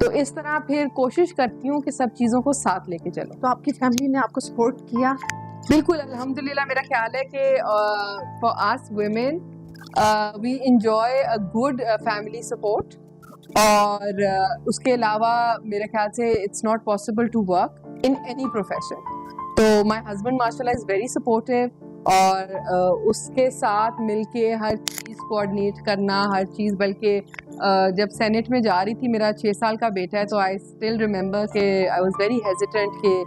تو اس طرح پھر کوشش کرتی ہوں کہ سب چیزوں کو ساتھ لے کے چلو. تو آپ کی فیملی نے آپ کو سپورٹ کیا؟ بالکل الحمدللہ. میرا خیال ہے کہ for us women we enjoy a good family support, اور اس کے علاوہ میرے خیال سے it's not possible to work in any profession. تو مائی ہسبینڈ ماشاء اللہ از ویری سپورٹیو, اور اس کے ساتھ مل کے ہر چیز کوآرڈینیٹ کرنا, ہر چیز. بلکہ جب سینٹ میں جا رہی تھی, میرا 6 سال کا بیٹا ہے, تو آئی اسٹل ریمبر کہ آئی واز ویری ہیزیٹنٹ کہ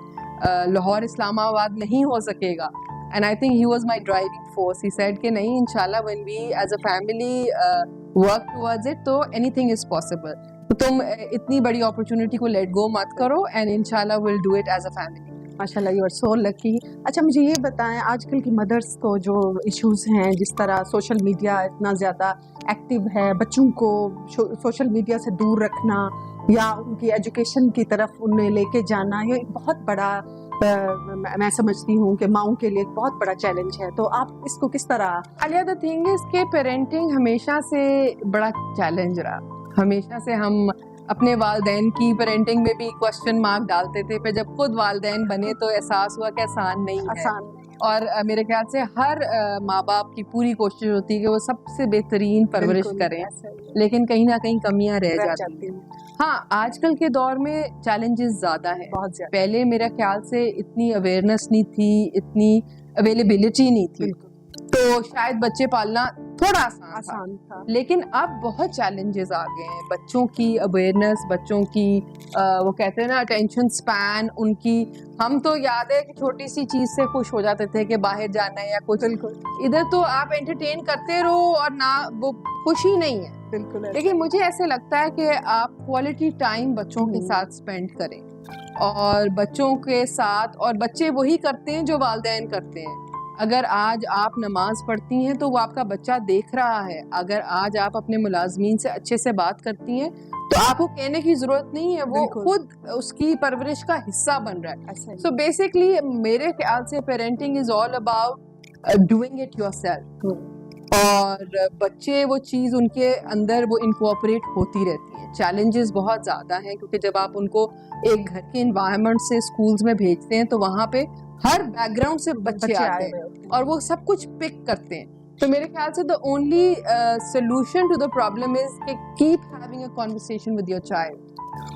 لاہور اسلام آباد نہیں ہو سکے گا. And I think he was my driving force. He said کہ نہیں, انشاءاللہ when we as a family work towards it تو اینی تھنگ از پاسبل. تو تم اتنی بڑی اپرچونٹی کو لیٹ گو مت کرو, اینڈ انشاءاللہ will do it as a family. ماشاء اللہ, یو آر سو لکی. اچھا مجھے یہ بتائیں, آج کل کی مدرس کو جو ایشوز ہیں, جس طرح سوشل میڈیا اتنا زیادہ ایکٹیو ہے, بچوں کو سوشل میڈیا سے دور رکھنا یا ان کی ایجوکیشن کی طرف انہیں لے کے جانا, یہ ایک بہت بڑا میں سمجھتی ہوں کہ ماؤں کے لیے ایک بہت بڑا چیلنج ہے. تو آپ اس کو کس طرح؟ علیہ دا تھنگ از کہ پیرنٹنگ ہمیشہ سے بڑا چیلنج رہا. ہمیشہ سے ہم اپنے والدین کی پیرنٹنگ میں بھی کوشچن مارک ڈالتے تھے, پھر جب خود والدین بنے تو احساس ہوا کہ آسان نہیں ہے. اور میرے خیال سے ہر ماں باپ کی پوری کوشش ہوتی ہے کہ وہ سب سے بہترین پرورش کریں, لیکن کہیں نہ کہیں کمیاں رہ جاتی ہیں. ہاں, آج کل کے دور میں چیلنجز زیادہ ہیں, بہت زیادہ. پہلے میرا خیال سے اتنی اویئرنیس نہیں تھی, اتنی اویلیبلٹی نہیں تھی, تو شاید بچے پالنا تھوڑا آسان تھا. لیکن اب بہت چیلنجز آ گئے ہیں. بچوں کی اویئرنیس, بچوں کی وہ کہتے ہیں نا اٹینشن سپین ان کی. ہم تو یاد ہے کہ چھوٹی سی چیز سے خوش ہو جاتے تھے کہ باہر جانا ہے یا کچھ. ادھر تو آپ انٹرٹین کرتے رہو اور نہ وہ خوشی نہیں ہے. بالکل. لیکن مجھے ایسے لگتا ہے کہ آپ کوالٹی ٹائم بچوں کے ساتھ اسپینڈ کریں, اور بچوں کے ساتھ, اور بچے وہی کرتے ہیں جو والدین کرتے ہیں. اگر آج آپ نماز پڑھتی ہیں تو وہ آپ کا بچہ دیکھ رہا ہے. اگر آج آپ اپنے ملازمین سے اچھے سے بات کرتی ہیں تو آپ کو کہنے کی ضرورت نہیں ہے, وہ خود اس کی پرورش کا حصہ بن رہا ہے. سو بیسکلی میرے خیال سے parenting is all about doing it your self, اور بچے وہ چیز ان کے اندر وہ انکوپریٹ ہوتی رہتی ہیں. چیلنجز بہت زیادہ ہیں, کیونکہ جب آپ ان کو ایک گھر کے انوائرمنٹ سے اسکولز میں بھیجتے ہیں تو وہاں پہ ہر بیک گراؤنڈ سے بچے آتے ہیں اور وہ سب کچھ پک کرتے ہیں. تو میرے خیال سے the only solution to the problem is کہ keep having a conversation with your child.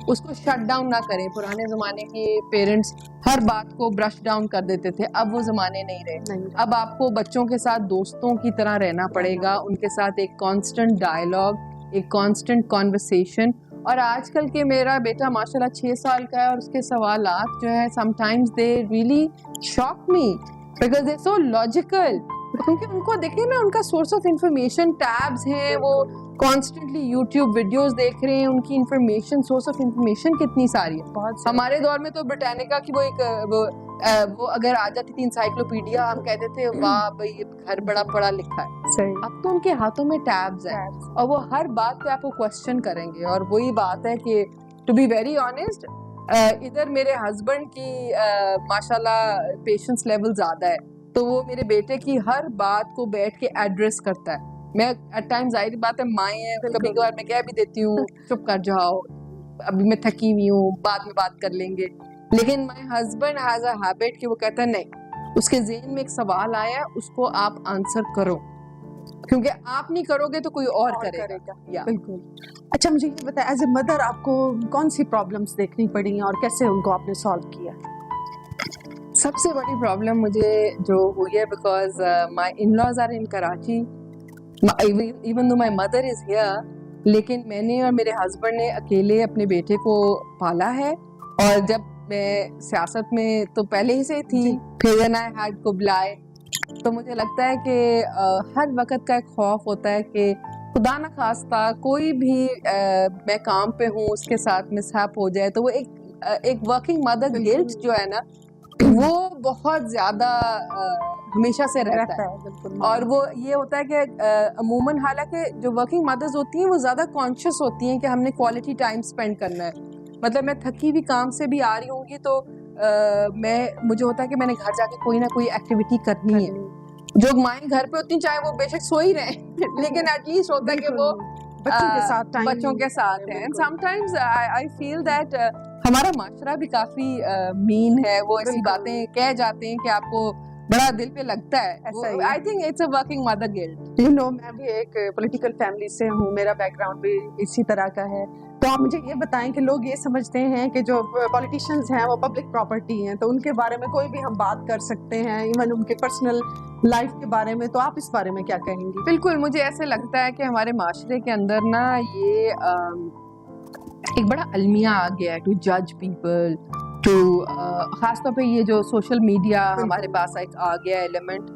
اس کو شٹ ڈاؤن نہ کریں. پرانے زمانے کے پیرنٹس ہر بات کو برش ڈاؤن کر دیتے تھے, اب وہ زمانے نہیں رہے. اب آپ کو بچوں کے ساتھ دوستوں کی طرح رہنا پڑے گا, ان کے ساتھ ایک کانسٹنٹ ڈائلاگ, ایک کانسٹنٹ کانورسیشن. اور آج کل کے میرا بیٹا ماشاءاللہ 6 سال کا ہے, اور اس کے سوالات جو ہے sometimes they really shock me because they're so logical. کیونکہ ان کو دیکھیں نا, ان کا سورس آف انفارمیشن ٹیبز ہیں, وہ کانسٹنٹلی یوٹیوب ویڈیوز دیکھ رہے ہیں, ان کی انفارمیشن, سورس آف انفارمیشن کتنی ساری ہے. ہمارے دور میں تو برٹانیکا کی وہ اگر آ جاتی تھی انسائکلوپیڈیا, ہم کہتے تھے واہ بھائی گھر بڑا پڑھا لکھا ہے. اب تو ان کے ہاتھوں میں ٹیبز ہیں, اور وہ ہر بات پہ آپ کو کوشچن کریں گے. اور وہی بات ہے کہ ٹو بی ویری آنیسٹ, ادھر میرے ہسبینڈ کی ماشاءاللہ پیشنس لیول زیادہ ہے, تو وہ میرے بیٹے کی ہر بات کو بیٹھ کے ایڈریس کرتا ہے. میں ایٹ ٹائم ظاہر بات ہے مائیں ہیں, کبھی کبھار میں کہہ بھی دیتی ہوں چپ کر جاؤ, ابھی میں تھکی ہوئی ہوں, بعد میں بات کر لیں گے. لیکن my husband has a habit کہ وہ کہتا ہے نہیں, اس کے ذہن میں ایک سوال آیا ہے, اس کو آپ آنسر کرو, کیونکہ آپ نہیں کرو گے تو کوئی اور کرے گا. بالکل. اچھا مجھے یہ بتائیں, ایز اے مدر آپ کو کون سی پرابلمس دیکھنی پڑی اور کیسے ان کو آپ نے سالو کیا؟ سب سے بڑی پرابلم مجھے جو ہوئی ہے, because my in laws are in Karachi, even though my mother is here, لیکن میں نے اور میرے ہسبینڈ نے اکیلے اپنے بیٹے کو پالا ہے. اور جب میں سیاست میں تو پہلے ہی سے تھی, پھر when I had کو بلائے, تو مجھے لگتا ہے کہ ہر وقت کا ایک خوف ہوتا ہے کہ خدا نہ خواستہ کوئی بھی میں کام پہ ہوں اس کے ساتھ مس ہیپ ہو جائے, تو وہ ایک ورکنگ مدر گلٹ جو ہے نا, وہ بہت زیادہ ہمیشہ سے رہتا ہے. اور وہ یہ ہوتا ہے کہ عموماً حالانکہ جو ورکنگ مدرز ہوتی ہیں وہ زیادہ کانشیس ہوتی ہیں کہ ہم نے کوالٹی ٹائم اسپینڈ کرنا ہے. مطلب میں تھکی ہوئی کام سے بھی آ رہی ہوں گی تو مجھے ہوتا ہے کہ میں نے گھر جا کے کوئی نہ کوئی ایکٹیویٹی کرنی ہے. جو مائیں گھر پہ ہوتی ہیں چاہے وہ بے شک سو ہی رہیں, لیکن ایٹ لیسٹ ہوتا ہے کہ وہ بچوں کے ساتھ ٹائم بچوں کے ساتھ ہیں. And sometimes I feel that ہمارا معاشرہ بھی کافی مین ہے, وہ ایسی باتیں کہہ جاتے ہیں کہ آپ کو بڑا دل پہ لگتا ہے. I think it's a working mother guilt. You know, میں بھی ایک پولیٹیکل فیملی سے ہوں, میرا بیک گراؤنڈ بھی اسی طرح کا ہے. تو آپ مجھے یہ بتائیں کہ لوگ یہ سمجھتے ہیں کہ جو پولیٹیشینز ہیں وہ پبلک پراپرٹی ہیں, تو ان کے بارے میں کوئی بھی ہم بات کر سکتے ہیں, ایون ان کے پرسنل لائف کے بارے میں. تو آپ اس بارے میں کیا کہیں گی؟ بالکل, مجھے ایسے لگتا ہے کہ ہمارے معاشرے کے اندر نا یہ ایک بڑا المیہ آ گیا ہے ٹو جج پیپل, ٹو خاص طور پہ یہ جو سوشل میڈیا ہمارے پاس ایک آ گیا ایلیمنٹ.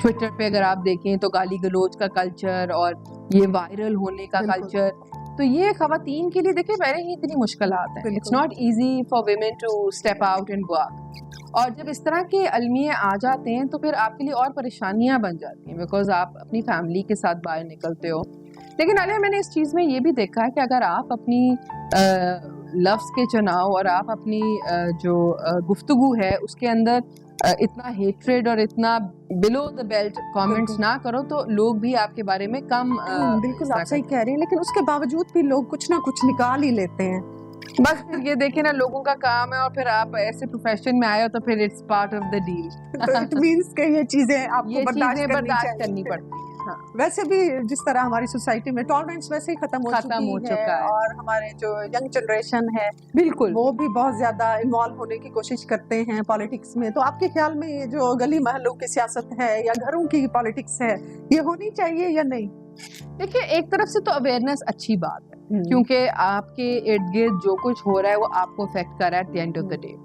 ٹویٹر پہ اگر آپ دیکھیں تو گالی گلوچ کا کلچر اور یہ وائرل ہونے کا کلچر, تو یہ خواتین کے لیے دیکھیں پہلے ہی اتنی مشکلات ہیں. It's not easy for women to step out and work, اور جب اس طرح کے المیے آ جاتے ہیں تو پھر آپ کے لیے اور پریشانیاں بن جاتی ہیں, بیکاز آپ اپنی فیملی کے ساتھ باہر نکلتے ہو. لیکن علیہ میں نے اس چیز میں یہ بھی دیکھا ہے کہ اگر آپ اپنی لفظ کے چناؤ اور آپ اپنی جو گفتگو ہے اس کے اندر اتنا ہیٹریڈ اور اتنا بلو دا بیلٹ کامنٹس نہ کرو, تو لوگ بھی آپ کے بارے میں کم. بالکل آپ صحیح کہہ رہی ہیں, لیکن اس کے باوجود بھی لوگ کچھ نہ کچھ نکال ہی لیتے ہیں. بس یہ دیکھیں نا, لوگوں کا کام ہے, اور پھر آپ ایسے پروفیشن میں آئے ہو تو پھر it's part of the deal. تو اٹ مینس کہ یہ چیزیں آپ کو برداشت پڑتی کرنی ہیں. ویسے بھی جس طرح ہماری سوسائٹی میں ٹالرنس ویسے ہی ختم ہو چکا ہے, اور ہمارے جو ینگ جنریشن ہے بالکل وہ بھی بہت زیادہ انوالو ہونے کی کوشش کرتے ہیں پالیٹکس میں. تو آپ کے خیال میں یہ جو گلی محلوں کی سیاست ہے یا گھروں کی پالیٹکس ہے, یہ ہونی چاہیے یا نہیں؟ دیکھیے, ایک طرف سے تو اویئرنیس اچھی بات ہے, کیونکہ آپ کے ارد گرد جو کچھ ہو رہا ہے وہ آپ کو افیکٹ کر رہا ہے at the end of the day.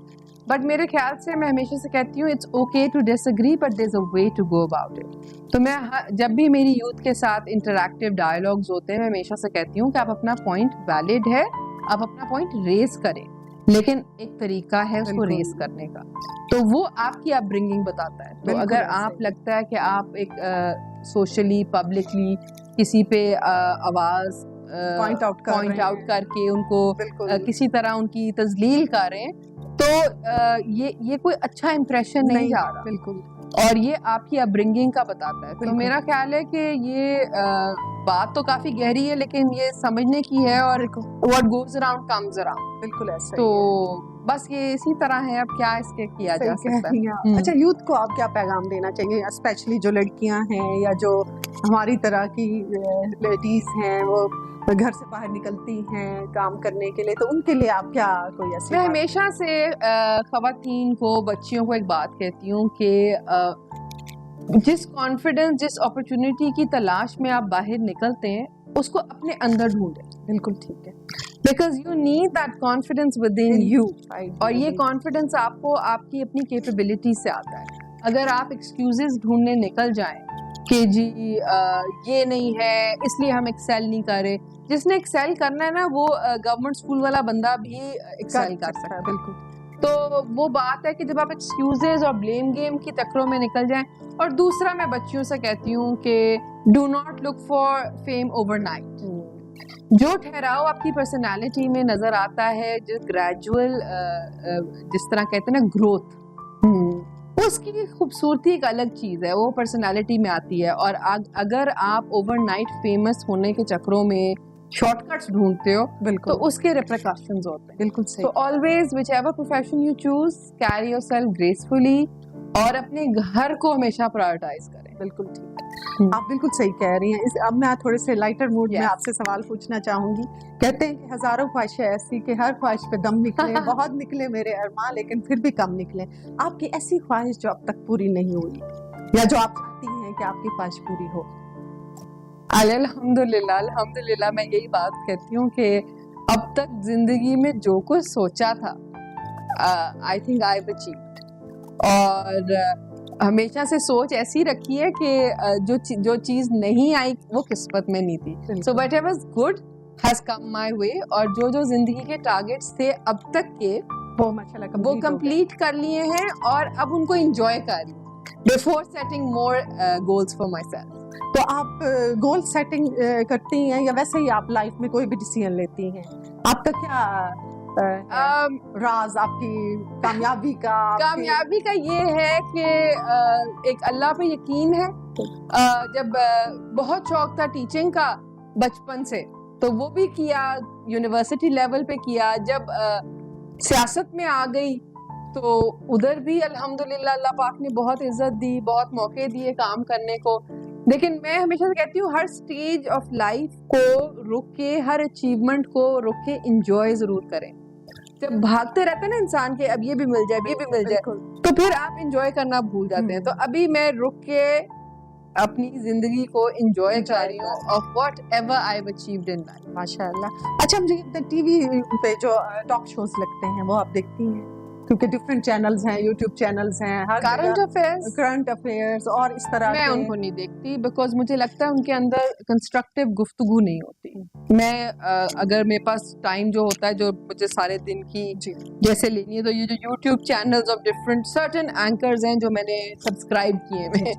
But میرے خیال سے میں ہمیشہ سے کہتی ہوں it's okay to disagree, but there is a way to go about it. تو میں جب بھی میری یوتھ کے ساتھ انٹریکٹیو ڈائلاگز ہوتے ہیں, میں ہمیشہ سے کہتی ہوں کہ آپ اپنا پوائنٹ ویلڈ ہے, آپ اپنا پوائنٹ ریز کریں, لیکن ایک طریقہ ہے اس کو ریز کرنے کا, تو وہ آپ کی اپ برنگنگ بتاتا ہے. تو اگر آپ لگتا ہے کہ آپ ایک سوشلی پبلکلی کسی پہ آواز پوائنٹ آؤٹ کر کے ان کو کسی طرح ان کی تذلیل کریں, تو یہ کوئی اچھا امپریشن نہیں جا رہا. بالکل, اور یہ آپ کی اپ برنگنگ کا بتاتا ہے. تو میرا خیال ہے کہ یہ بات تو کافی گہری ہے, لیکن یہ سمجھنے کی ہے, اور what goes around comes around. بالکل ایسا. تو بس یہ اسی طرح ہے, اب کیا اس کے کیا جا سکتا ہے. اچھا, یوتھ کو آپ کیا پیغام دینا چاہیے, اسپیشلی جو لڑکیاں ہیں یا جو ہماری طرح کی لیڈیز ہیں, وہ گھر سے باہر نکلتی ہیں کام کرنے کے لیے, تو ان کے لیے آپ کیا کوئی ایسی؟ میں ہمیشہ سے خواتین کو, بچیوں کو ایک بات کہتی ہوں کہ جس کانفیڈنس, جس اپرچونٹی کی تلاش میں آپ باہر نکلتے ہیں, اس کو اپنے اندر ڈھونڈیں. بالکل ٹھیک ہے, because you need that confidence with in you, اور یہ کانفیڈنس آپ کو آپ کی اپنی کیپیبلٹی سے آتا ہے. اگر آپ ایکسکیوزز ڈھونڈنے نکل جائیں کہ جی یہ نہیں ہے اس لیے ہم ایکسیل نہیں کر رہے, جس نے ایکسیل کرنا ہے نا وہ گورنمنٹ اسکول والا بندہ بھی ایکسیل کر سکتا ہے. بالکل. تو وہ بات ہے کہ جب آپ ایکسکیوزز اور بلیم گیم کی چکروں میں نکل جائیں. اور دوسرا میں بچیوں سے کہتی ہوں کہ do not look for fame overnight. جو ٹھہراؤ آپ کی پرسنالٹی میں نظر آتا ہے, جو گریجول جس طرح کہتے ہیں نا گروتھ, اس کی خوبصورتی ایک الگ چیز ہے, وہ پرسنالٹی میں آتی ہے. اور اگر آپ اوور نائٹ فیمس ہونے کے چکروں میں شارٹ کٹس ڈھونڈتے ہو, بالکل, تو اس کے ریپریکاشنز ہوتے ہیں. بالکل صحیح. تو always which ever profession you choose, carry your self gracefully, اور اپنے گھر کو ہمیشہ پرائورٹائز کریں. بالکل ٹھیک ہے, آپ بالکل صحیح کہہ رہی ہیں. اب میں تھوڑے سے لائٹر موڈ میں آپ سے سوال پوچھنا چاہوں گی. کہتے ہیں کہ ہزاروں خواہشیں ایسی کہ ہر خواہش پہ دم نکلے, بہت نکلے میرے ارمان لیکن پھر بھی کم نکلے. آپ کی ایسی خواہش جو اب تک پوری نہیں ہوئی, یا جو آپ چاہتی ہیں کہ آپ کی خواہش پوری ہو؟ الحمدللہ میں یہی بات کہتی ہوں کہ اب تک زندگی میں جو کچھ سوچا تھا I think I have achieved. اور ہمیشہ سے سوچ ایسی رکھی ہے کہ جو چیز نہیں آئی وہ قسمت میں نہیں تھی. So whatever good has come my way, اور جو زندگی کے ٹارگیٹس تھے اب تک کے وہ کمپلیٹ کر لیے ہیں, اور اب ان کو انجوائے کر رہی ہوں before setting more goals for myself. تو آپ گول سیٹنگ کرتی ہیں یا ویسے ہی آپ لائف میں کوئی بھی ڈیسیژن لیتی ہیں؟ آپ کا کیا راز آپ کی کامیابی کا یہ ہے کہ ایک اللہ پہ یقین ہے. جب بہت شوق تھا ٹیچنگ کا بچپن سے, تو وہ بھی کیا, یونیورسٹی لیول پہ کیا. جب سیاست میں آ گئی تو ادھر بھی الحمدللہ اللہ پاک نے بہت عزت دی, بہت موقع دیے کام کرنے کو. لیکن میں ہمیشہ کہتی ہوں ہر سٹیج آف لائف کو رک کے, ہر اچیومنٹ کو رک کے انجوائے ضرور کریں. جب بھاگتے رہتے ہیں نا انسان کے اب یہ بھی مل جائے, یہ بھی مل جائے, تو پھر آپ انجوائے کرنا بھول جاتے ہیں. تو ابھی میں رک کے اپنی زندگی کو انجوائے کر رہی ہوں of whatever I've achieved in life. ماشاء اللہ. اچھا مجھے ٹی وی پہ جو ٹاک شوز لگتے ہیں وہ آپ دیکھتی ہیں؟ کیونکہ ڈفرینٹ چینلز ہیں, یوٹیوب چینلز ہیں, کرنٹ افیئرز اور اس طرح میں ان کو نہیں دیکھتی, بیکاز مجھے لگتا ہے ان کے اندر کنسٹرکٹیو گفتگو نہیں ہوتی. میں اگر میرے پاس ٹائم جو ہوتا ہے جو مجھے سارے دن کی جیسے لینی ہے, تو یہ جو YouTube channels of different certain anchors ہیں جو میں نے سبسکرائب کیے ہیں,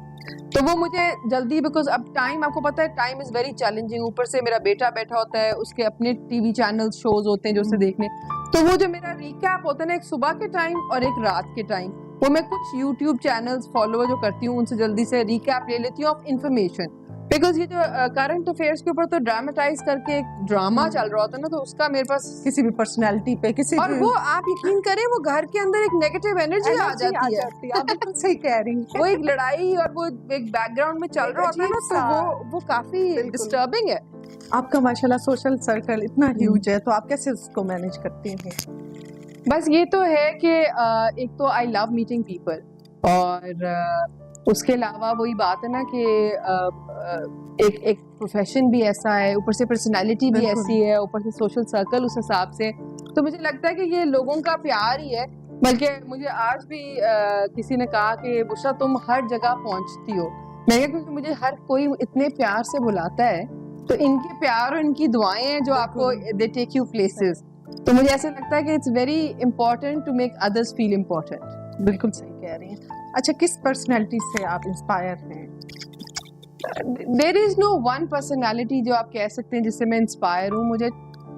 تو وہ مجھے جلدی, بیکاز اب ٹائم آپ کو پتا ہے ٹائم از ویری چیلنجنگ. اوپر سے میرا بیٹا بیٹھا ہوتا ہے, اس کے اپنے ٹی وی چینل شوز ہوتے ہیں جو اسے دیکھنے, تو وہ جو میرا ریکیپ ہوتا ہے نا ایک صبح کے ٹائم اور ایک رات کے ٹائم, وہ میں کچھ یوٹیوب چینلز فالو جو کرتی ہوں ان سے جلدی سے ریکیپ لے لیتی ہوں آف انفارمیشن. بیکاز یہ جو کرنٹ افیئرس کے اوپر تو ڈراماٹائز کر کے ایک ڈراما چل رہا ہوتا ہے نا, تو اس کا میرے پاس کسی بھی پرسنالٹی پہ کسی اور وہ آپ یقین کریں وہ گھر کے اندر ایک نیگیٹو انرجی آ جاتی ہے. آپ بالکل صحیح کہہ رہی ہیں. وہ ایک لڑائی اور وہ ایک بیک گراؤنڈ میں چل رہا ہوتا ہے نا, تو وہ کافی ڈسٹربنگ ہے. آپ کا ماشاءاللہ سوشل سرکل اتنا ہیوج ہے, تو آپ کیسے اس کو مینیج کرتی ہیں؟ بس یہ تو ہے کہ ایک تو آئی لو میٹنگ پیپل, اور اس کے علاوہ وہی بات ہے نا کہ ایک پروفیشن بھی ایسا ہے, اوپر سے پرسنالٹی بھی ایسی ہے, اوپر سے سوشل سرکل اس حساب سے. تو مجھے لگتا ہے کہ یہ لوگوں کا پیار ہی ہے. بلکہ مجھے آج بھی کسی نے کہا کہ بشرا تم ہر جگہ پہنچتی ہو. میں کہا کیونکہ مجھے ہر کوئی اتنے پیار سے بلاتا ہے, تو ان کے پیار اور ان کی دعائیں ہیں جو آپ کو دے ٹیک یو پلیسز. تو مجھے ایسا لگتا ہے کہ it's very important to make others feel important. بالکل صحیح کہہ رہی ہیں. اچھا کس پرسنالٹی سے آپ انسپائر ہیں؟ دیر از نو ون پرسنالٹی جو آپ کہہ سکتے ہیں جس سے میں انسپائر ہوں. مجھے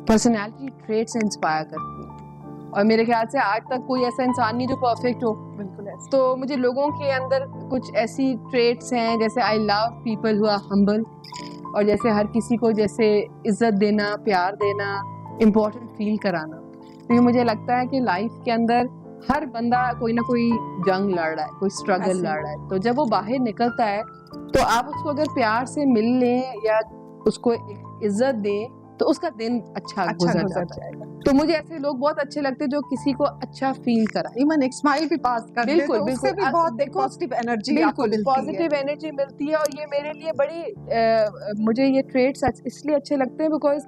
پرسنالٹی ٹریٹ سے انسپائر کرتی ہوں, اور میرے خیال سے آج تک کوئی ایسا انسان نہیں جو پرفیکٹ ہو. بالکل ایسا. تو مجھے لوگوں کے اندر کچھ ایسی ٹریٹس ہیں جیسے آئی لو پیپل ہو آر ہمبل, اور جیسے ہر کسی کو جیسے عزت دینا, پیار دینا, امپورٹنٹ فیل کرانا. کیونکہ مجھے لگتا ہے کہ لائف کے اندر ہر بندہ کوئی نہ کوئی جنگ لڑ رہا ہے, کوئی اسٹرگل لڑ رہا ہے. تو جب وہ باہر نکلتا ہے تو آپ اس کو اگر پیار سے مل لیں یا اس کو عزت دیں تو اس کا دن اچھا گزر جائے گا. تو مجھے ایسے لوگ بہت اچھے لگتے ہیں جو کسی کو اچھا فیل کرائیں, ایون ایک اسمائل بھی پاس کر دے تو اس سے بھی بہت پازیٹیو انرجی پازیٹیو انرجی ملتی ہے. اور یہ میرے لیے بڑی مجھے یہ ٹریٹس اس لیے اچھے لگتے ہیں because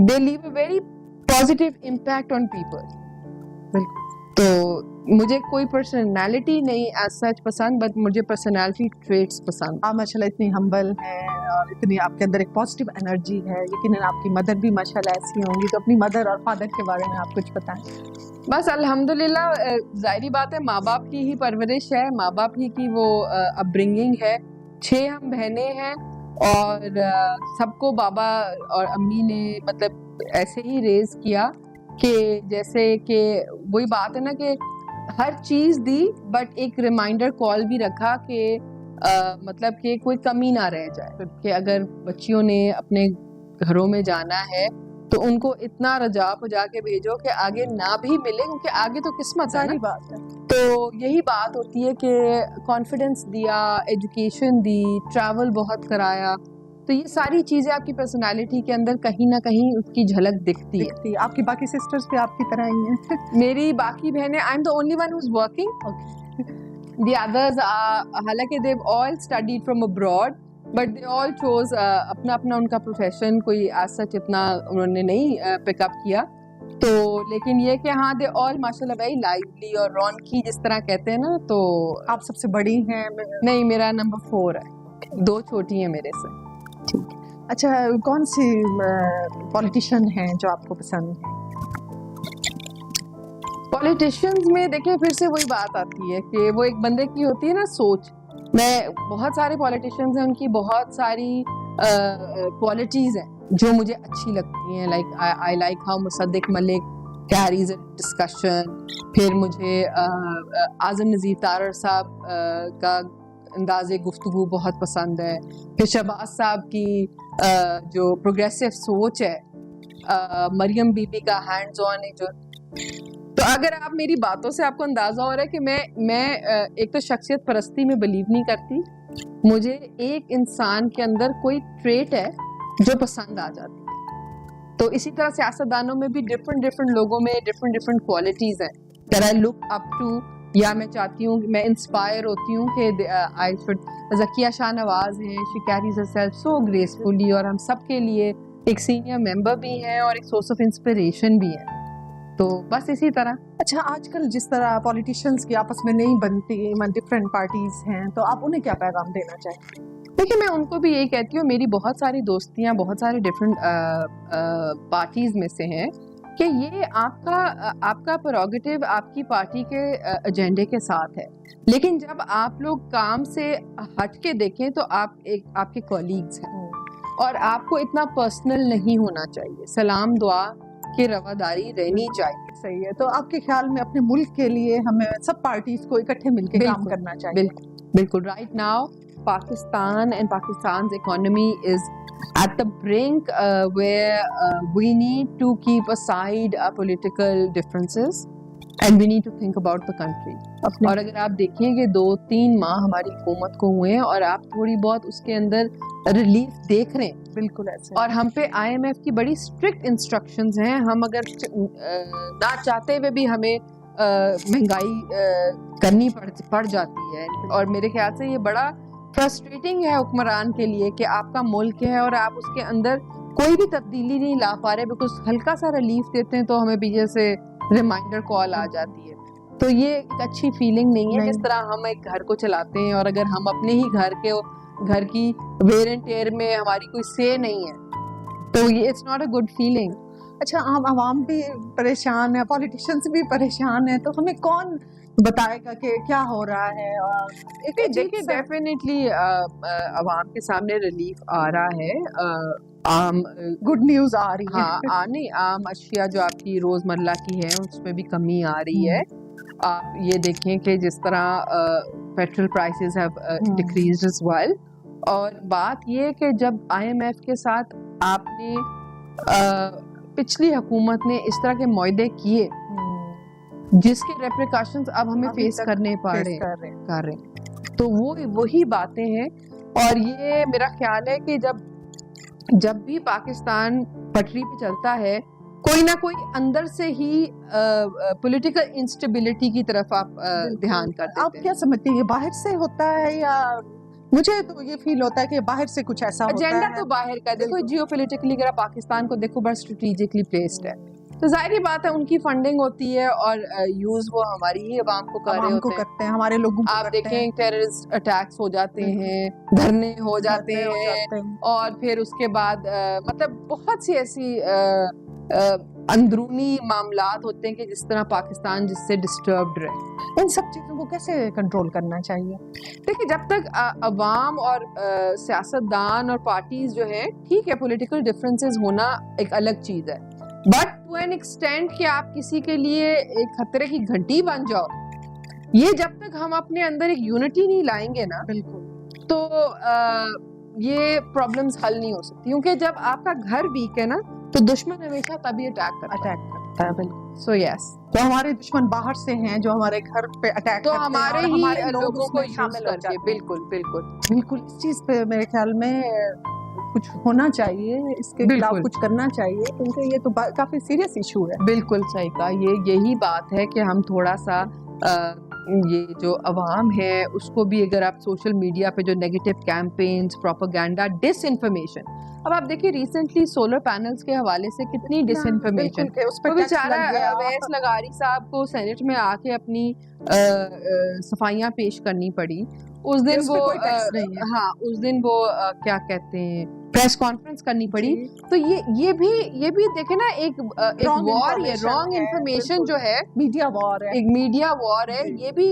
they leave a very positive impact on people. بالکل. تو مجھے کوئی پرسنالٹی نہیں ایز سچ پسند, بٹ مجھے پرسنالٹی ٹریٹس پسند. آپ ماشاءاللہ اتنی ہمبل ہیں اور اتنی آپ کے اندر ایک پازیٹیو انرجی ہے. یقیناً آپ کی مدر بھی ماشاءاللہ ایسی ہوں گی, تو اپنی مدر اور فادر کے بارے میں آپ کچھ بتائیں. بس الحمدللہ ظاہری بات ہے ماں باپ کی ہی پرورش ہے, ماں باپ ہی کی وہ اپ برنگنگ ہے. 6 ہم بہنیں ہیں اور سب کو بابا اور امی نے مطلب ایسے ہی ریز کیا کہ جیسے کہ وہی بات ہے نا کہ ہر چیز دی, بٹ ایک ریمائنڈر کال بھی رکھا کہ مطلب کہ کوئی کمی نہ رہ جائے, کہ اگر بچیوں نے اپنے گھروں میں جانا ہے تو ان کو اتنا رجا پجا کے بھیجو کہ آگے نہ بھی ملے, کیونکہ آگے تو قسمت ہے نا. تو یہی بات ہوتی ہے کہ کانفیڈنس دیا, ایجوکیشن دی, ٹریول بہت کرایا. تو یہ ساری چیزیں آپ کی پرسنالٹی کے اندر کہیں نہ کہیں اس کی جھلک دکھتی ہے. آپ کی باقی سسٹرز بھی آپ کی طرح ہی ہیں؟ میری باقی بہنیں, I am the only one who is working. The others حالانکہ they have all studied from abroad, but they all chose اپنا اپنا ان کا پروفیشن کوئی ایز سچ اتنا انہوں نے نہیں پک اپ کیا. تو لیکن یہ کہ ہاں دے آل ماشاءاللہ ویری لائولی اور رونقی جس طرح کہتے ہیں نا. تو آپ سب سے بڑی ہیں؟ نہیں, میرا نمبر 4 ہے, 2 چھوٹی ہیں میرے سے. اچھا کون سی پولیٹیشین ہیں جو آپ کو پسند ہیں؟ پولیٹیشینز میں دیکھیں پھر سے وہی بات آتی ہے کہ وہ ایک بندے کی ہوتی ہے نا سوچ. میں بہت سارے پولیٹیشینز ہیں, ان کی بہت ساری کوالٹیز ہیں جو مجھے اچھی لگتی ہیں. Like I like how Musadiq Malik carries a discussion. پھر مجھے اعظم نذیر تارڑ صاحب کا انداز گفتگو بہت پسند ہے. پھر شہباز صاحب کی جو پروگریسو سوچ ہے مریم بیبی کا ہینڈز آن ہے جو. تو اگر آپ میری باتوں سے آپ کو اندازہ ہو رہا ہے کہ میں ایک تو شخصیت پرستی میں بلیو نہیں کرتی. مجھے ایک انسان کے اندر کوئی ٹریٹ ہے جو پسند آ جاتی ہے. تو اسی طرح سیاستدانوں میں بھی ڈفرنٹ لوگوں میں ڈفرنٹ کوالٹیز ہیں that I look up to, یا میں چاہتی ہوں, میں انسپائر ہوتی ہوں کہ آئی شوڈ. ذکیہ شاہ نواز ہیں, she carries herself so gracefully, اور ہم سب کے لیے ایک سینئر ممبر بھی ہیں اور ایک سورس آف انسپریشن بھی ہیں. تو بس اسی طرح. اچھا, آج کل جس طرح پولیٹیشینس کی آپس میں نہیں بنتی, ڈفرینٹ پارٹیز ہیں, تو آپ انہیں کیا پیغام دینا چاہیں؟ دیکھیے, میں ان کو بھی یہی کہتی ہوں, میری بہت ساری دوستیاں بہت سارے ڈفرینٹ پارٹیز میں سے ہیں, کہ یہ آپ کا پروگیٹو آپ کی پارٹی کے ایجنڈے کے ساتھ ہے, لیکن جب آپ لوگ کام سے ہٹ کے دیکھیں تو آپ کے کولیگز ہیں, اور آپ کو اتنا پرسنل نہیں ہونا چاہیے. سلام دعا کی رواداری رہنی چاہیے. صحیح ہے. تو آپ کے خیال میں اپنے ملک کے لیے ہمیں سب پارٹیز کو اکٹھے مل کے کام کرنا چاہیے؟ بالکل. Right now Pakistan and Pakistan's economy is at the brink where we need to keep aside our political differences and we need to think about the country. اور اگر آپ دیکھیں کہ 2-3 ماہ ہماری حکومت کو ہوئے ہیں اور آپ تھوڑی بہت اس کے اندر ریلیف دیکھ رہے ہیں. بالکل ایسے. اور ہم پہ IMF کی بڑی اسٹرکٹ انسٹرکشنز ہیں, ہم اگر نہ چاہتے ہوئے بھی ہمیں مہنگائی کرنی پڑ جاتی ہے. اور میرے خیال سے یہ بڑا فرسٹریٹنگ ہے حکمران کے لیے کہ آپ کا ملک ہے اور آپ اس کے اندر کوئی بھی تبدیلی نہیں لا پا رہے, بیکاز ہلکا سا ریلیف دیتے ہیں تو ہمیں پیچھے سے ریمائنڈر کال آ جاتی ہے. تو یہ ایک اچھی فیلنگ نہیں ہے. جس طرح ہم ایک گھر کو چلاتے ہیں اور اگر ہم اپنے ہی گھر کی ویئر اینڈ ٹیئر میں ہماری کوئی سے نہیں ہے تو یہ it's not a good feeling. اچھا, عوام بھی پریشان ہے, پولیٹیشینس بھی پریشان ہے, تو ہمیں کون بتائے گا کہ کیا ہو رہا ہے؟ دیکھیے, ڈیفینیٹلی عوام کے سامنے ریلیف آ رہا ہے, عام گڈ نیوز آ رہی ہے. ہاں, نہیں, عام اشیاء جو آپ کی روزمرہ کی ہے اس میں بھی کمی آ رہی ہے. آپ یہ دیکھیں کہ جس طرح petrol prices have decreased as well. اور بات یہ کہ جب IMF کے ساتھ آپ نے پچھلی حکومت نے اس طرح کے معاہدے کیے جس کے ریپریکاشنز اب ہمیں فیس کرنے پڑ رہے ہیں, تو وہی باتیں ہیں. اور یہ میرا خیال ہے کہ جب بھی پاکستان پٹری پہ چلتا ہے کوئی نہ کوئی اندر سے ہی پولیٹیکل انسٹیبلٹی کی طرف آپ دھیان کرتے ہیں. آپ کیا سمجھتے ہیں, یہ باہر سے ہوتا ہے یا؟ مجھے تو یہ فیل ہوتا ہے کہ باہر سے کچھ ایسا ہوتا ہے. ایجنڈا تو باہر کا. دیکھو, جیو پولیٹیکلی اگر آپ پاکستان کو دیکھو, بڑا اسٹریٹجکلی پلیسڈ ہے, تو ظاہری بات ہے ان کی فنڈنگ ہوتی ہے اور یوز وہ ہماری ہی عوام کو کر رہے ہوتے ہیں, ہمارے لوگوں کو. آپ دیکھیں ٹیررسٹ اٹیکس ہو جاتے ہیں, دھرنے ہو جاتے ہیں, اور پھر اس کے بعد مطلب بہت سی ایسی اندرونی معاملات ہوتے ہیں کہ جس طرح پاکستان جس سے ڈسٹربڈ رہے. ان سب چیزوں کو کیسے کنٹرول کرنا چاہیے؟ دیکھیے, جب تک عوام اور سیاستدان اور پارٹیز جو ہیں, ٹھیک ہے پولیٹیکل ڈفرینسز ہونا ایک الگ چیز ہے, بٹ ٹو این ایکسٹینٹ کہ آپ کسی کے لیے ایک خطرے کی گھنٹی بن جاؤ, یہ جب تک ہم اپنے اندر ایک یونٹی نہیں لائیں گے نا, بالکل, تو یہ پرابلمز حل نہیں ہو سکتی. کیونکہ جب آپ کا گھر ویک ہے نا تو دشمن ہمیشہ تبھی اٹیک کرتا ہے. بالکل. سو یس, تو ہمارے دشمن باہر سے ہیں جو ہمارے گھر پہ اٹیک تو کرتے ہیں, ہمارے ہی لوگوں کو شامل کر کے. بالکل. اس چیز پہ میرے خیال میں کچھ ہونا چاہیے, اس کے خلاف کچھ کرنا چاہیے, کیونکہ یہ تو کافی سیریس ایشو ہے. بالکل صحیح کہا. یہی بات ہے کہ ہم تھوڑا سا یہ جو عوام ہے اس کو بھی, اگر آپ سوشل میڈیا پہ جو نیگیٹو کیمپینز, پروپیگنڈا, ڈس انفارمیشن, اب آپ دیکھیے ریسنٹلی سولر پینلز کے حوالے سے کتنی ڈس انفارمیشن, بیچارہ اویس لغاری صاحب کو سینٹ میں آ کے اپنی صفائیاں پیش کرنی پڑی. اس دن وہ کیا کہتے ہیں, پریس کانفرنس کرنی پڑی. تو یہ بھی دیکھیں نا, ایک وار, یہ رانگ انفارمیشن جو ہے, میڈیا وار ہے, ایک میڈیا وار ہے. یہ بھی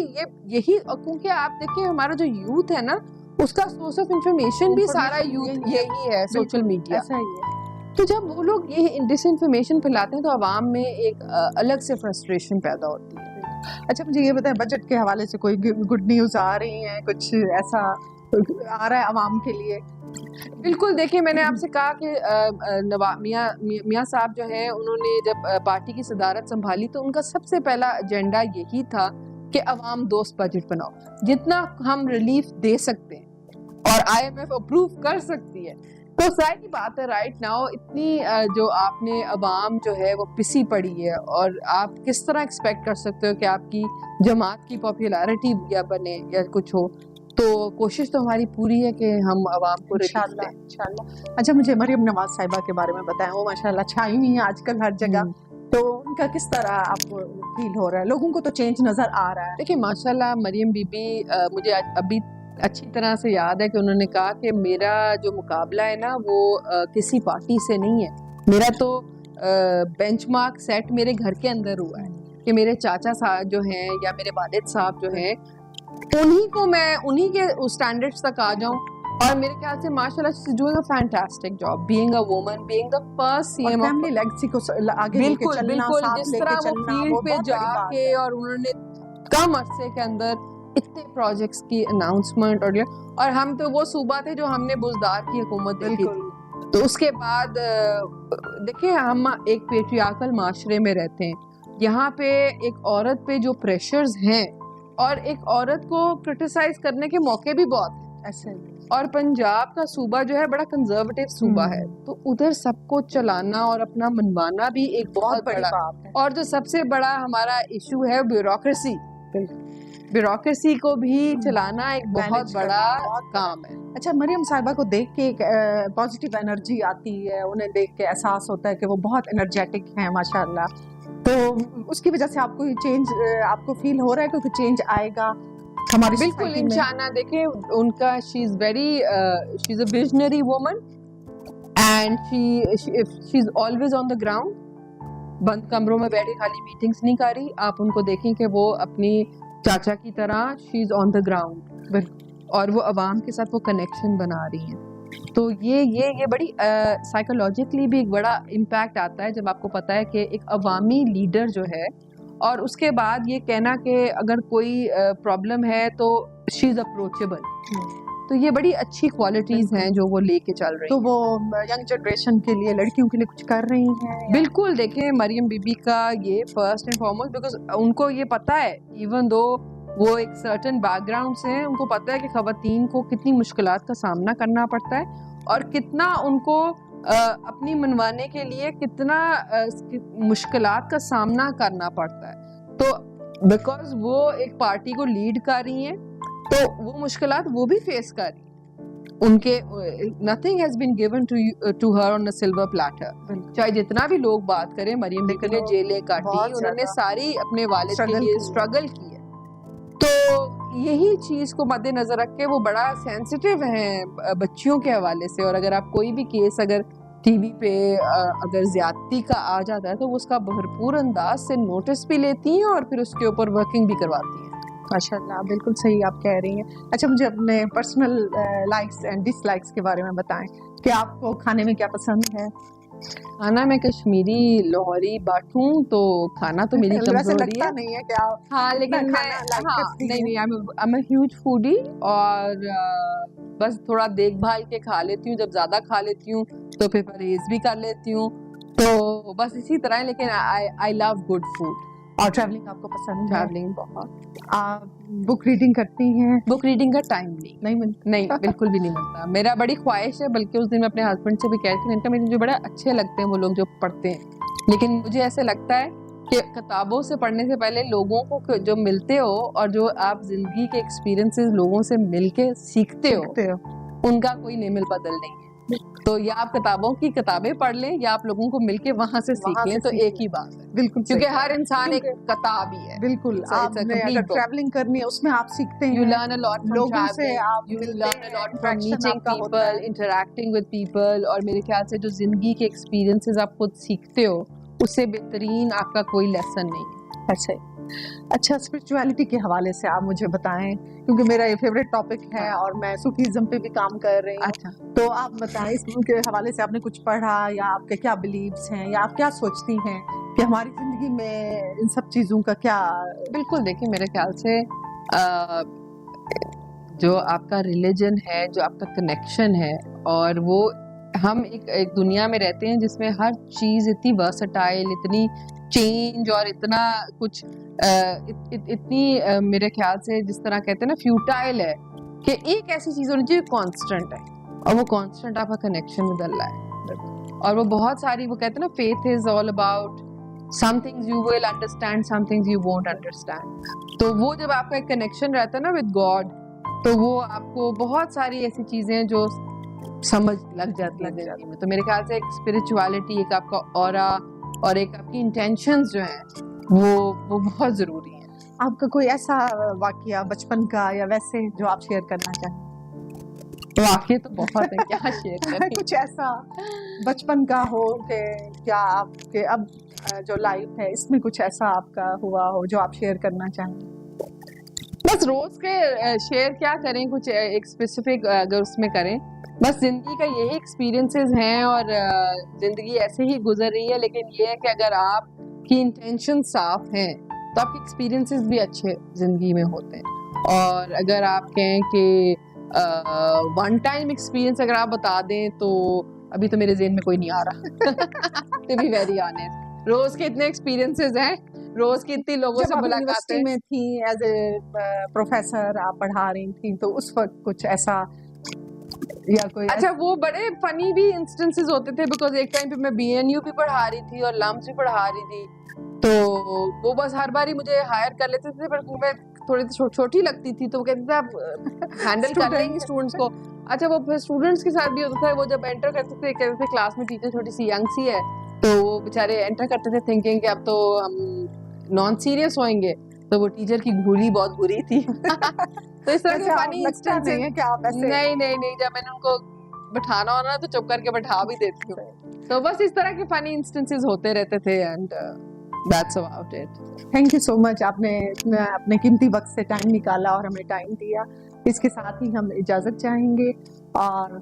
یہی, کیونکہ آپ دیکھیں ہمارا جو یوتھ ہے نا, اس کا سورس آف انفارمیشن بھی سارا یوتھ یہی ہے, سوشل میڈیا. تو جب وہ لوگ یہ ڈس انفارمیشن پھیلاتے ہیں تو عوام میں ایک الگ سے فرسٹریشن پیدا ہوتی ہے. اچھا, مجھے یہ بتائیں, بجٹ کے حوالے سے کوئی گڈ نیوز آ رہی ہیں, کچھ ایسا آ رہا ہے عوام کے لیے؟ بالکل. دیکھیے میں نے آپ سے کہا کہ میاں صاحب جو ہیں انہوں نے جب پارٹی کی صدارت سنبھالی تو ان کا سب سے پہلا ایجنڈا یہی تھا کہ عوام دوست بجٹ بناؤ, جتنا ہم ریلیف دے سکتے ہیں اور IMF اپروو کر سکتی ہے. تو ظاہر بات ہے رائٹ ناؤ اتنی جو آپ نے عوام جو ہے وہ پسی پڑی ہے, اور آپ کس طرح ایکسپیکٹ کر سکتے ہو کہ آپ کی جماعت کی پاپولیرٹی یا بنے یا کچھ ہو. تو کوشش تو ہماری پوری ہے کہ ہم عوام کو انشاءاللہ انشاءاللہ. اچھا مجھے مریم نواز صاحبہ کے بارے میں بتائیں, وہ ماشاءاللہ چھائی ہوئی ہیں آج کل ہر جگہ, تو ان کا کس طرح آپ کو فیل ہو رہا ہے؟ لوگوں کو تو چینج نظر آ رہا ہے. دیکھیے ماشاءاللہ مریم بی بی مجھے ابھی اچھی طرح سے یاد ہے کہ انہوں نے کہا کہ میرا جو مقابلہ ہے نا وہ کسی پارٹی سے نہیں ہے, میرا تو بینچ مارک سیٹ میرے گھر کے اندر ہوا ہے کہ میرے چاچا صاحب جو ہیں یا میرے والد صاحب جو ہیں انہی کے اسٹینڈرڈز تک آ جاؤں. اور میرے خیال سے ماشاءاللہ she is doing a fantastic job being a woman, being the first CM family legacy کو آگے لے کے چلنا, بالکل ساتھ جس لے طرح کے وہ چلنا, فیلڈ پہ بہت جا بڑی بات کے ہے. اور انہوں نے کم عرصے کے اندر اتنے پروجیکٹس کی اناؤنسمنٹ اور ہم تو وہ صوبہ تھے جو ہم نے بزدار کی حکومت دیکھی تھی. تو اس کے بعد دیکھیں ہم ایک پیٹریارکل معاشرے میں رہتے ہیں, یہاں پہ ایک عورت پہ جو پریشرز ہیں اور ایک عورت کو کرٹیسائز کرنے کے موقع بھی بہت ہیں ایسے. اور پنجاب کا صوبہ جو ہے بڑا کنزرویٹو صوبہ ہے, تو ادھر سب کو چلانا اور اپنا منوانا بھی ایک بہت بڑی بڑا بات ہے. اور جو سب سے بڑا ہمارا ایشو ہے بیوروکریسی, بیوروکریسی کو بھی چلانا ایک بہت بڑا کام ہے. اچھا مریم صاحبہ کو دیکھ کے ایک پازیٹیو انرجی آتی ہے, انہیں دیکھ کے احساس ہوتا ہے کہ وہ بہت انرجیٹک ہیں ماشاءاللہ, تو اس کی وجہ سے آپ کو چینج آپ کو فیل ہو رہا ہے کہ چینج آئے گا ہماری بالکل انشاءاللہ. دیکھیں ان کا she is a visionary woman and she is always on the ground. بند کمروں میں بیٹھی خالی میٹنگز نہیں کر رہی, آپ ان کو دیکھیں کہ وہ اپنی چاچا کی طرح شی از آن دا گراؤنڈ اور وہ عوام کے ساتھ وہ کنیکشن بنا رہی ہیں. تو یہ بڑی سائیکولوجیکلی بھی ایک بڑا امپیکٹ آتا ہے جب آپ کو پتا ہے کہ ایک عوامی لیڈر جو ہے, اور اس کے بعد یہ کہنا کہ اگر کوئی پرابلم ہے تو شی از اپروچیبل, تو یہ بڑی اچھی کوالٹیز ہیں جو وہ لے کے چل رہی ہیں. تو وہ ینگ جنریشن کے لیے لڑکیوں کے لیے کچھ کر رہی ہیں؟ بالکل. دیکھیں مریم بی بی کا یہ فرسٹ اینڈ فارموسٹ بیکاز ان کو یہ پتا ہے, ایون دو وہ ایک سرٹن بیک گراؤنڈ سے ہیں, ان کو پتا ہے کہ خواتین کو کتنی مشکلات کا سامنا کرنا پڑتا ہے اور کتنا ان کو اپنی منوانے کے لیے کتنا مشکلات کا سامنا کرنا پڑتا ہے. تو بیکاز وہ ایک پارٹی کو لیڈ کر رہی ہیں تو وہ مشکلات وہ بھی فیس کر رہی ہیں. ان کے nothing has been given to her on a silver platter. چاہے جتنا بھی لوگ بات کریں, مریم بی بی نے جیلیں کاٹی, انہوں نے ساری اپنے والد کے لیے اسٹرگل کی ہے. تو یہی چیز کو مد نظر رکھ کے وہ بڑا سینسٹیو ہیں بچیوں کے حوالے سے, اور اگر آپ کوئی بھی کیس اگر ٹی وی پہ اگر زیادتی کا آ جاتا ہے تو وہ اس کا بھرپور انداز سے نوٹس بھی لیتی ہیں اور پھر اس کے اوپر ورکنگ بھی کرواتی ہیں. ماشاءاللہ بالکل صحیح آپ کہہ رہی ہیں. اچھا مجھے اپنے personal likes and dislikes کے بارے میں بتائیں کہ آپ کو کھانے میں کیا پسند ہے؟ کھانا میں کشمیری لاہوری باٹھوں تو کھانا تو میری کمزوری ہے. نہیں ہے کیا؟ ہاں لیکن میں I'm a huge foodie اور بس تھوڑا دیکھ بھال کے کھا لیتی ہوں, جب زیادہ کھا لیتی ہوں تو پھر پرہیز بھی کر لیتی ہوں, تو بس اسی طرح ہے. لیکن I love good food. اور ٹریولنگ آپ کو پسند ہے؟ ٹریولنگ بہت. آپ بک ریڈنگ کرتی ہیں؟ بک ریڈنگ کا ٹائم نہیں ملتا. نہیں بالکل بھی نہیں ملتا. میرا بڑی خواہش ہے, بلکہ اس دن میں اپنے ہسبینڈ سے بھی کہتی ہوں مجھے بڑا اچھے لگتے ہیں وہ لوگ جو پڑھتے ہیں, لیکن مجھے ایسے لگتا ہے کہ کتابوں سے پڑھنے سے پہلے لوگوں کو جو ملتے ہو اور جو آپ زندگی کے ایکسپیرینسز لوگوں سے مل کے سیکھتے ہو ان کا کوئی نعمل بدل نہیں ہے. تو یا آپ کتابوں کی کتابیں پڑھ لیں یا آپ لوگوں کو مل کے وہاں سے سیکھ لیں, تو ایک ہی بات ہے. بالکل, کیونکہ ہر انسان ایک کتاب ہی ہے. بالکل. آپ نے اگر ٹریولنگ کرنی ہے اس میں آپ سیکھتے ہیں, you learn a lot from لوگوں سے آپ you learn a lot from meeting people, interacting with people, اور میرے خیال سے جو زندگی کے ایکسپیرینسز آپ خود سیکھتے ہو اس سے بہترین آپ کا کوئی لیسن نہیں ہے. اچھا اسپرچویلٹی کے حوالے سے آپ مجھے بتائیں, کیونکہ میرا یہ فیوریٹ ٹاپک ہے اور میں صوفیزم پہ بھی کام کر رہی ہوں. اچھا, تو آپ بتائیں اس کے حوالے سے آپ نے کچھ پڑھا یا آپ کے کیا بلیفس ہیں یا آپ کیا سوچتی ہیں کہ ہماری زندگی میں ان سب چیزوں کا کیا؟ بالکل. دیکھیں میرے خیال سے جو آپ کا ریلیجن ہے, جو آپ کا کنیکشن ہے اور وہ ہم ایک دنیا میں رہتے ہیں جس میں ہر چیز اتنی ورسٹائل, اتنی چینج اور اتنا کچھ اتنی میرے خیال سے جس طرح کہتے ہیں نا فیوٹائل ہے کہ ایک ایسی چیز ہونی چاہیے کانسٹنٹ ہے, اور وہ کانسٹنٹ آپ کا کنیکشن ود اللہ ہے. اور وہ بہت ساری وہ کہتے ہیں نا faith is all about some things you will understand, some things you won't understand. تو وہ جب آپ کا ایک کنیکشن رہتا ہے نا ود گاڈ, تو وہ آپ کو بہت ساری ایسی چیزیں جو سمجھ لگ جاتی ہیں زندگی میں. تو میرے خیال سے ایک اسپرچویلٹی, ایک آپ کا اورا اور ایک آپ کی انٹینشنز جو ہیں وہ بہت ضروری ہیں. آپ کا کوئی ایسا واقعہ بچپن کا یا ویسے جو آپ شیئر کرنا چاہیں؟ واقعی تو بہت ہے, کیا شیئر کریں. کچھ ایسا بچپن کا ہو کہ کیا آپ کے اب جو لائف ہے اس میں کچھ ایسا آپ کا ہوا ہو جو آپ شیئر کرنا چاہیں؟ بس روز کے شیئر کیا کریں, کچھ ایک اسپیسیفک اگر اس میں کریں, بس زندگی کا یہی ایکسپیرینسز ہیں اور زندگی ایسے ہی گزر رہی ہے. لیکن یہ ہے کہ اگر آپ کی انٹینشن صاف ہیں تو آپ کے ایکسپیرینسز بھی اچھے زندگی میں ہوتے ہیں. اور اگر آپ کہیں کہ ون ٹائم ایکسپیرینس اگر آپ بتا دیں تو ابھی تو میرے ذہن میں کوئی نہیں آ رہا to be very honest. روز کے اتنے ایکسپیرینسز ہیں, روز کی اتنی لوگوں سے ملاقاتیں. میں تھی ایز اے پروفیسر آپ پڑھا رہی تھیں, تو اس وقت کچھ ایسا یا کوئی اچھا وہ بڑے فنی بھی انسٹنسز ہوتے تھے, بیکاز ایک ٹائم پہ میں بی این یو بھی پڑھا رہی تھی اور لمس بھی پڑھا رہی تھی. تو وہ بس ہر باری مجھے ہائر کر لیتے تھے, پر میں تھوڑی چھوٹی لگتی تھی تو وہ کہتے تھے آپ ہینڈل کر لیں گے اسٹوڈنٹس کو. اچھا وہ اسٹوڈنٹس کے ساتھ بھی ہوتا تھا, وہ جب انٹر کرتے تھے کہتے تھے کلاس میں ٹیچر تھوڑی سی ینگ سی ہے, تو وہ بےچارے انٹر کرتے تھے تھنکنگ کہ اب تو ہم نان سیریس ہوئیں گے, تو وہ ٹیچر کی گھولی بہت بری تھی. تو اس طرح کے فنی انسٹنس نہیں ہے کہ آپ ایسے نہیں جب میں نے ان کو بٹھانا ہونا تو چپ کر کے بٹھا بھی دیتی ہوں. تو بس اس طرح کے فنی انسٹنسز ہوتے رہتے تھے, and that's about it. Thank you so much, آپ نے اپنے قیمتی وقت سے ٹائم نکالا اور ہمیں ٹائم دیا. اس کے ساتھ ہی ہم اجازت چاہیں گے, اور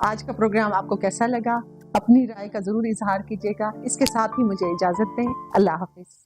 آج کا پروگرام آپ کو کیسا لگا اپنی رائے کا ضرور اظہار کیجیے گا. اس کے ساتھ ہی مجھے اجازت دیں. اللہ حافظ.